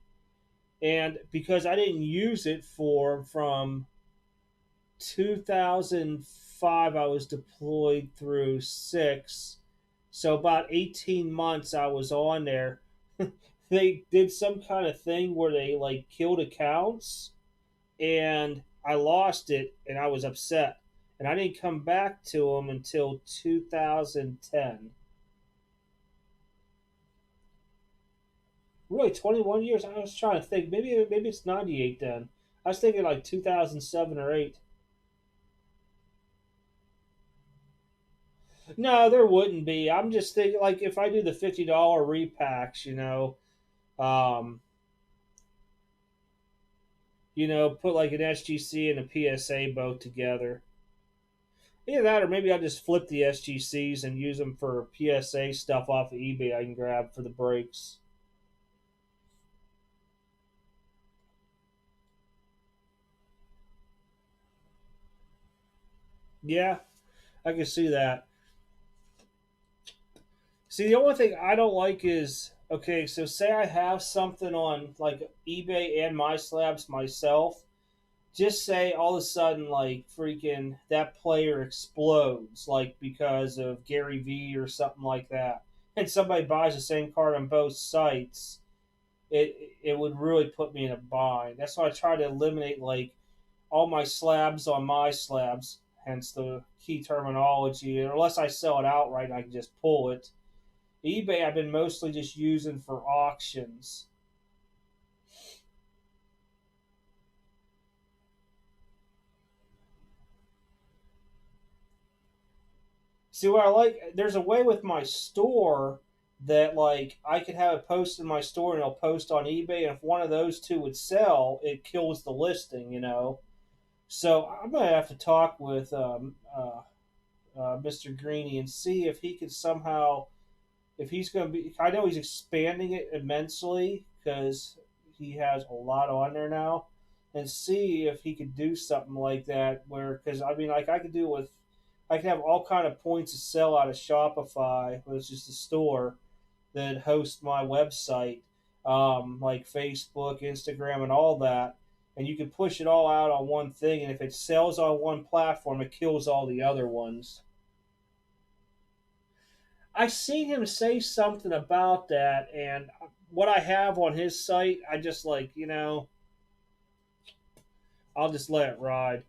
And because I didn't use it for from 2005, I was deployed through 6. So about 18 months I was on there. They did some kind of thing where they like killed accounts, and I lost it and I was upset. And I didn't come back to them until 2010. Really, 21 years? I was trying to think. Maybe it's 98 then. I was thinking like 2007 or 8. No, there wouldn't be. I'm just thinking like if I do the $50 repacks, um, put like an SGC and a PSA both together. Either that, or maybe I'll just flip the SGCs and use them for PSA stuff off of eBay. I can grab for the breaks. Yeah, I can see that. See, the only thing I don't like is, okay, so say I have something on like eBay and my slabs myself. just say all of a sudden like freaking that player explodes like because of Gary V or something like that, and somebody buys the same card on both sites, it would really put me in a bind. That's why I try to eliminate like all my slabs on my slabs, hence the key terminology. Unless I sell it outright, and I can just pull it. eBay I've been mostly just using for auctions. See what I like? There's a way with my store that like I could have it posted in my store and it'll post on eBay, and if one of those two would sell, it kills the listing, you know. So I'm gonna have to talk with Mr. Greeny and see if he could somehow, if he's going to be. I know he's expanding it immensely because he has a lot on there now, and see if he could do something like that. Where, because I mean, like I could do with, I could have all kind of points to sell out of Shopify, which is just a store that hosts my website, like Facebook, Instagram, and all that. And you can push it all out on one thing, and if it sells on one platform, it kills all the other ones. I seen him say something about that, and what I have on his site, I just like, I'll just let it ride.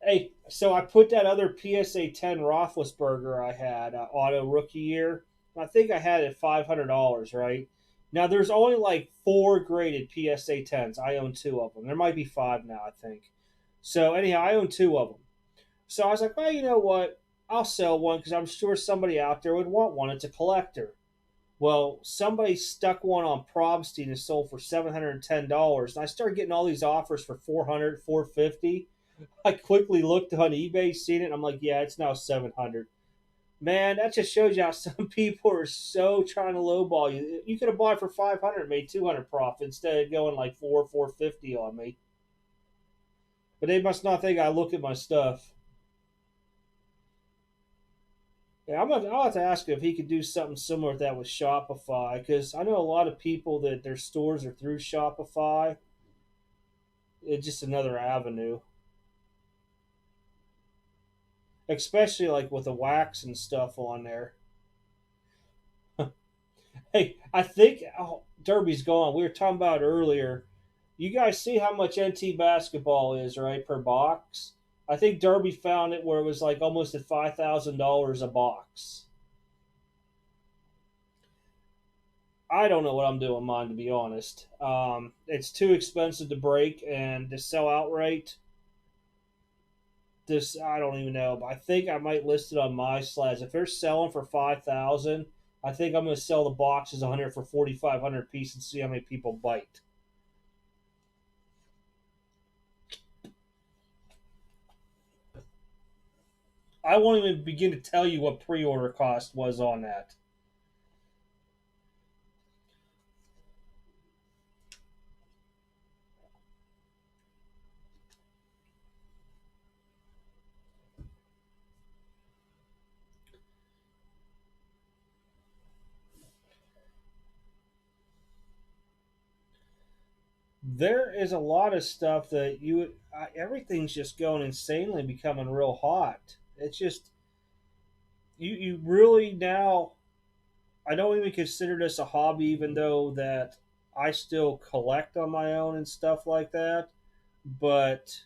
Hey, so I put that other PSA 10 Roethlisberger I had, auto rookie year. I think I had it at $500, right? Now there's only like four graded PSA 10s. I own two of them. There might be five now, I think. So anyhow, I own two of them. So I was like, well, you know what? I'll sell one because I'm sure somebody out there would want one. It's a collector. Well, somebody stuck one on Probstein and sold for $710. And I started getting all these offers for 400, 450. I quickly looked on eBay, seen it, and I'm like, yeah, it's now 700. Man, that just shows you how some people are so trying to lowball you. You could have bought it for 500, made 200 profit instead of going like 450 on me. But they must not think I look at my stuff. Yeah, I'll have to ask him if he could do something similar to that with Shopify because I know a lot of people that their stores are through Shopify. It's just another avenue, especially like with the wax and stuff on there. Hey, I think Derby's gone. We were talking about it earlier. You guys see how much NT basketball is, right, per box? I think Derby found it where it was like almost at $5,000 a box. I don't know what I'm doing mine to be honest. It's too expensive to break and to sell outright. This I don't even know, but I think I might list it on my slides. If they're selling for 5,000, I think I'm going to sell the boxes 100 for 4,500 piece and see how many people bite. I won't even begin to tell you what pre-order cost was on that. There is a lot of stuff that everything's just going insanely, becoming real hot. It's just you really now. I don't even consider this a hobby, even though that I still collect on my own and stuff like that. But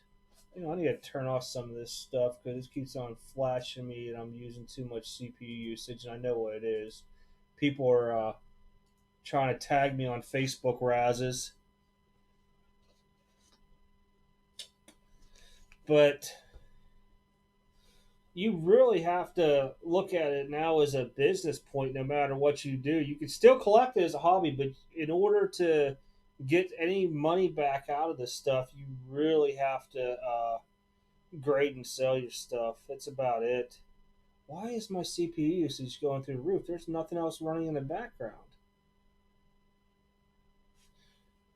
I need to turn off some of this stuff because it keeps on flashing me, and I'm using too much CPU usage, and I know what it is. People are trying to tag me on Facebook Razes, but you really have to look at it now as a business point. No matter what you do, you can still collect it as a hobby, but in order to get any money back out of this stuff, you really have to grade and sell your stuff. That's about it. Why is my CPU usage going through the roof? There's nothing else running in the background.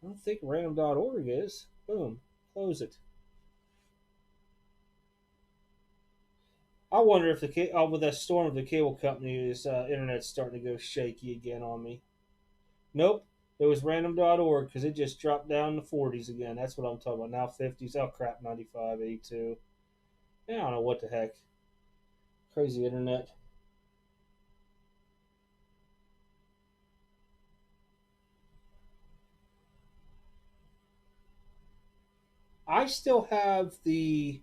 I don't think random.org is. Boom. Close it. I wonder if with that storm of the cable company's internet's starting to go shaky again on me. Nope. It was random.org because it just dropped down to 40s again. That's what I'm talking about. Now 50s. Oh, crap. 95, 82. Yeah, I don't know what the heck. Crazy internet. I still have the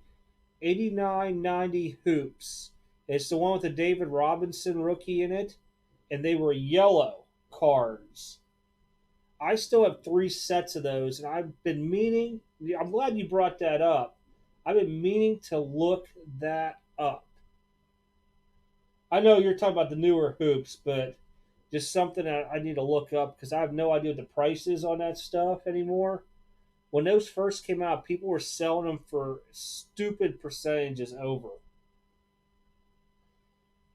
89-90 hoops. It's the one with the David Robinson rookie in it, and they were yellow cards. I still have three sets of those, and I've been meaning. I'm glad you brought that up. I've been meaning to look that up. I know you're talking about the newer hoops, but just something that I need to look up because I have no idea what the price is on that stuff anymore. When those first came out, people were selling them for stupid percentages over.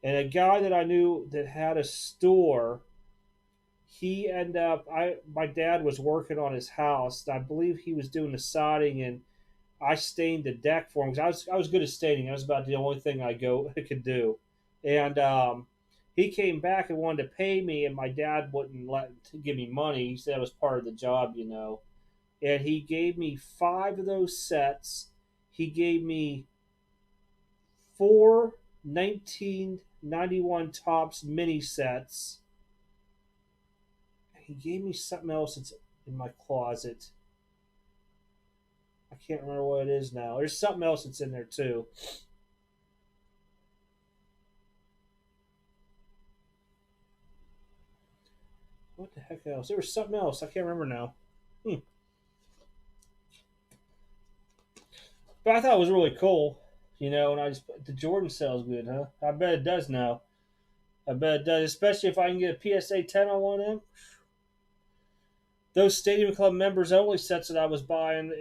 And a guy that I knew that had a store, he ended up. I my dad was working on his house. I believe he was doing the sodding, and I stained the deck for him because I was good at staining. That was about the only thing I could do. And he came back and wanted to pay me, and my dad wouldn't let give me money. He said it was part of the job, you know. And he gave me five of those sets. He gave me four 1991 Tops mini sets. He gave me something else that's in my closet. I can't remember what it is now. There's something else that's in there too. What the heck else? There was something else. I can't remember now. But I thought it was really cool, you know. And I just the Jordan sells good, huh? I bet it does now. I bet it does, especially if I can get a PSA 10 on one of them. Those Stadium Club members only sets that I was buying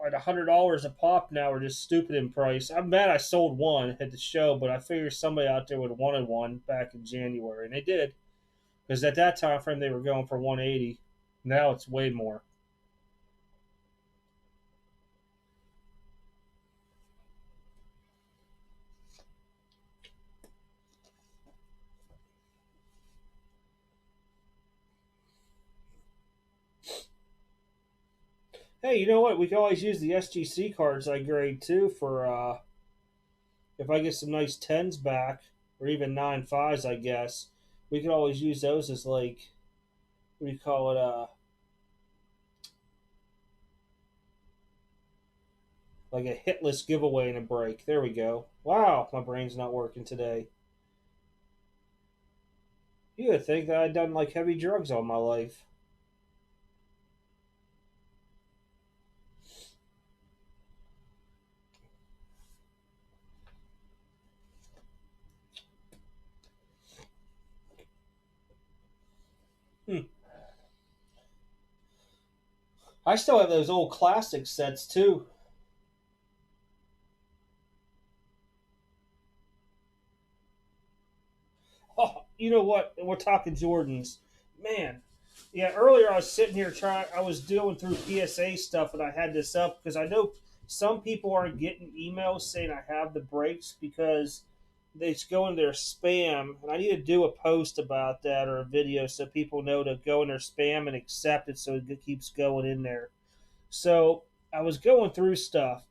at $100 a pop now are just stupid in price. I'm mad I sold one at the show, but I figured somebody out there would have wanted one back in January, and they did because at that time frame they were going for 180. Now it's way more. Hey, you know what? We can always use the SGC cards I grade too for if I get some nice tens back or even 9.5s, I guess we could always use those as like what do you call it? Like a hitless giveaway in a break. There we go. Wow, my brain's not working today. You would think that I'd done like heavy drugs all my life. Hmm. I still have those old classic sets too. Oh, you know what? We're talking Jordans, man. Yeah, earlier I was sitting here trying. I was doing through PSA stuff, and I had this up because I know some people aren't getting emails saying I have the breaks because they go in their spam, and I need to do a post about that or a video so people know to go in their spam and accept it, so it keeps going in there. So I was going through stuff,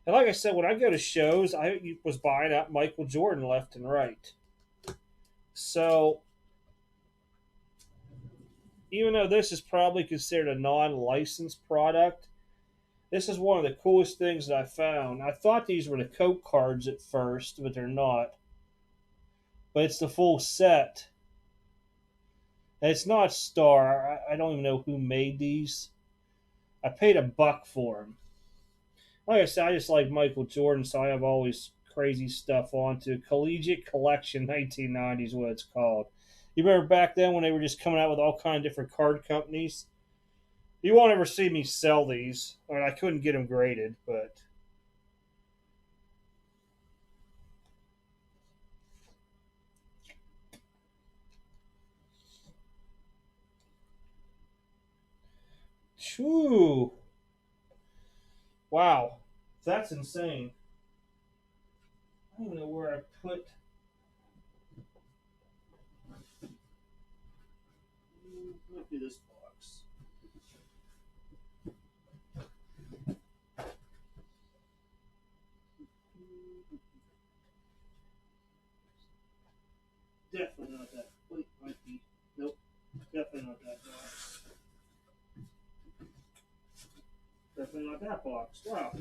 and like I said, when I go to shows, I was buying up Michael Jordan left and right. So even though this is probably considered a non-licensed product, this is one of the coolest things that I found. I thought these were the Coke cards at first, but they're not. But it's the full set. And it's not Star. I don't even know who made these. I paid $1 for them. Like I said, I just like Michael Jordan, so I have always crazy stuff onto Collegiate Collection 1990 is what it's called. You remember back then when they were just coming out with all kind of different card companies? You won't ever see me sell these. I mean, I couldn't get them graded, but Shoo. Wow. That's insane. I don't know where I put. Might be this box. Definitely not that box. Wow.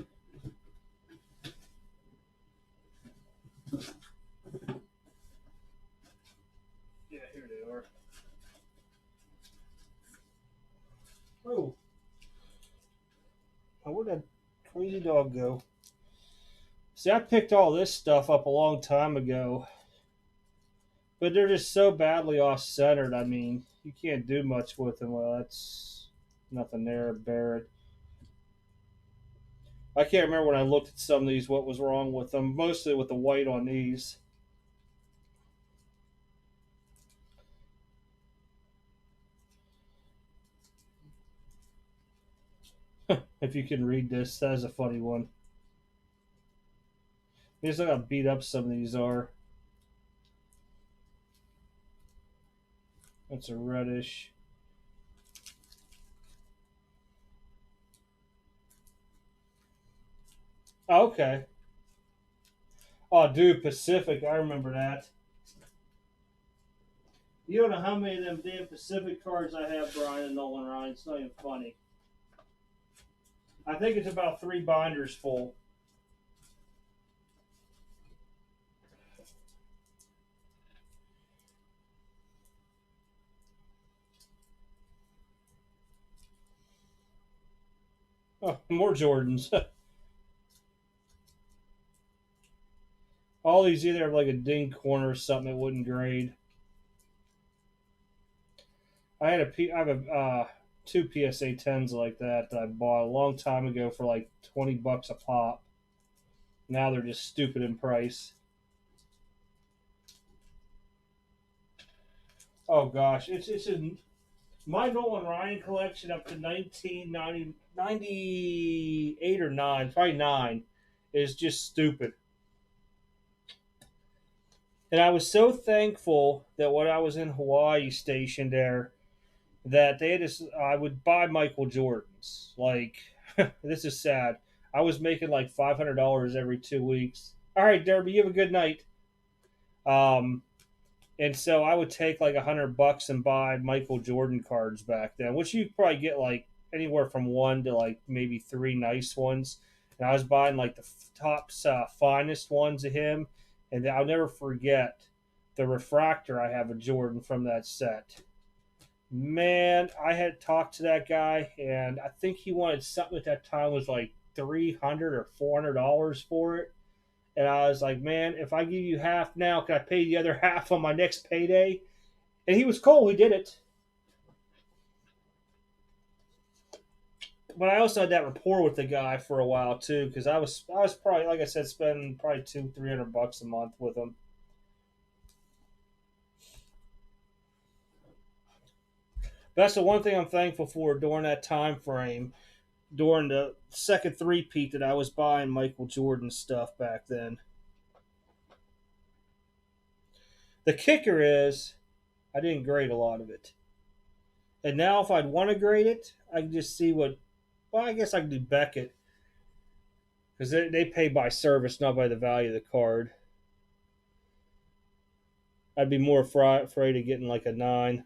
Yeah, here they are. Oh, where'd that crazy dog go? See, I picked all this stuff up a long time ago, but they're just so badly off centered. I mean, you can't do much with them. Well, that's nothing there. Barrett. I can't remember when I looked at some of these what was wrong with them. Mostly with the white on these. If you can read this, that is a funny one. Just look how beat up some of these are. That's a reddish. Oh, okay. Oh, dude, Pacific. I remember that. You don't know how many of them damn Pacific cards I have, Brian and Nolan Ryan. It's not even funny. I think it's about 3 binders full. Oh, more Jordans. All these either have like a ding corner or something that wouldn't grade. I have a 2 PSA 10s like that I bought a long time ago for like $20 a pop. Now they're just stupid in price. Oh gosh, it's in my Nolan Ryan collection up to 1998 or 9, probably 9, is just stupid. And I was so thankful that when I was in Hawaii stationed there, that they just I would buy Michael Jordans. Like this is sad. I was making like $500 every 2 weeks. All right, Derby, you have a good night. Um, and so I would take like $100 and buy Michael Jordan cards back then, which you probably get like anywhere from 1 to like maybe 3 nice ones. And I was buying like the top finest ones of him, and I'll never forget the refractor I have of Jordan from that set. Man, I had talked to that guy, and I think he wanted something at that time was like $300 or $400 for it. And I was like, man, if I give you half now, can I pay the other half on my next payday? And he was cool. He did it. But I also had that rapport with the guy for a while too, because I was probably, like I said, spending probably 200-300 bucks a month with him. That's the one thing I'm thankful for during that time frame, during the second three-peat that I was buying Michael Jordan stuff back then. The kicker is, I didn't grade a lot of it. And now, if I'd want to grade it, I can just see what. Well, I guess I can do Beckett because they pay by service, not by the value of the card. I'd be more afraid of getting like a 9.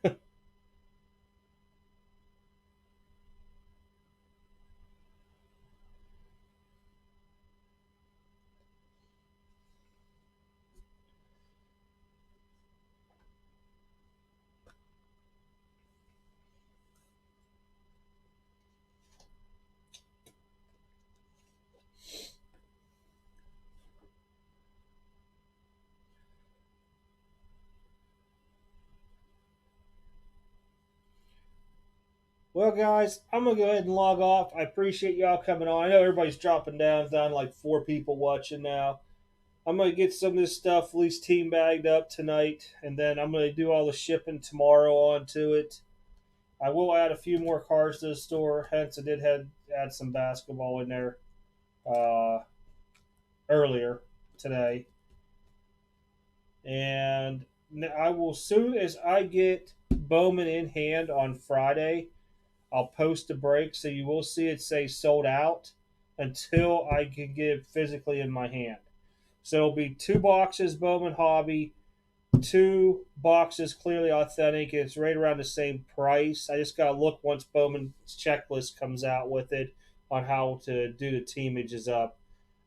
Well, guys, I'm gonna go ahead and log off. I appreciate y'all coming on. I know everybody's dropping down like 4 people watching now. I'm gonna get some of this stuff at least team bagged up tonight, and then I'm gonna do all the shipping tomorrow onto it. I will add a few more cars to the store. Hence, I did add some basketball in there uh, earlier today, and I will soon as I get Bowman in hand on Friday. I'll post a break, so you will see it say sold out until I can get it physically in my hand. So it'll be 2 boxes Bowman Hobby, 2 boxes Clearly Authentic. It's right around the same price. I just got to look once Bowman's checklist comes out with it on how to do the teamages up.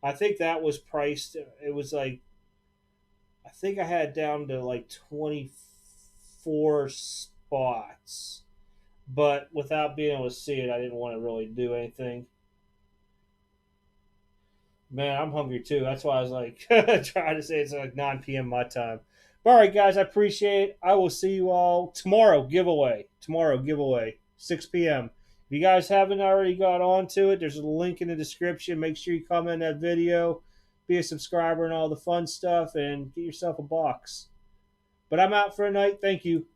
I think that was priced. It was like I think I had down to like 24 spots, but without being able to see it, I didn't want to really do anything. Man, I'm hungry too. That's why I was like trying to say it's like 9 p.m. my time. But all right, guys, I appreciate it. I will see you all tomorrow. Giveaway. Tomorrow, giveaway. 6 p.m. If you guys haven't already got onto it, there's a link in the description. Make sure you comment that video, be a subscriber, and all the fun stuff, and get yourself a box. But I'm out for a night. Thank you.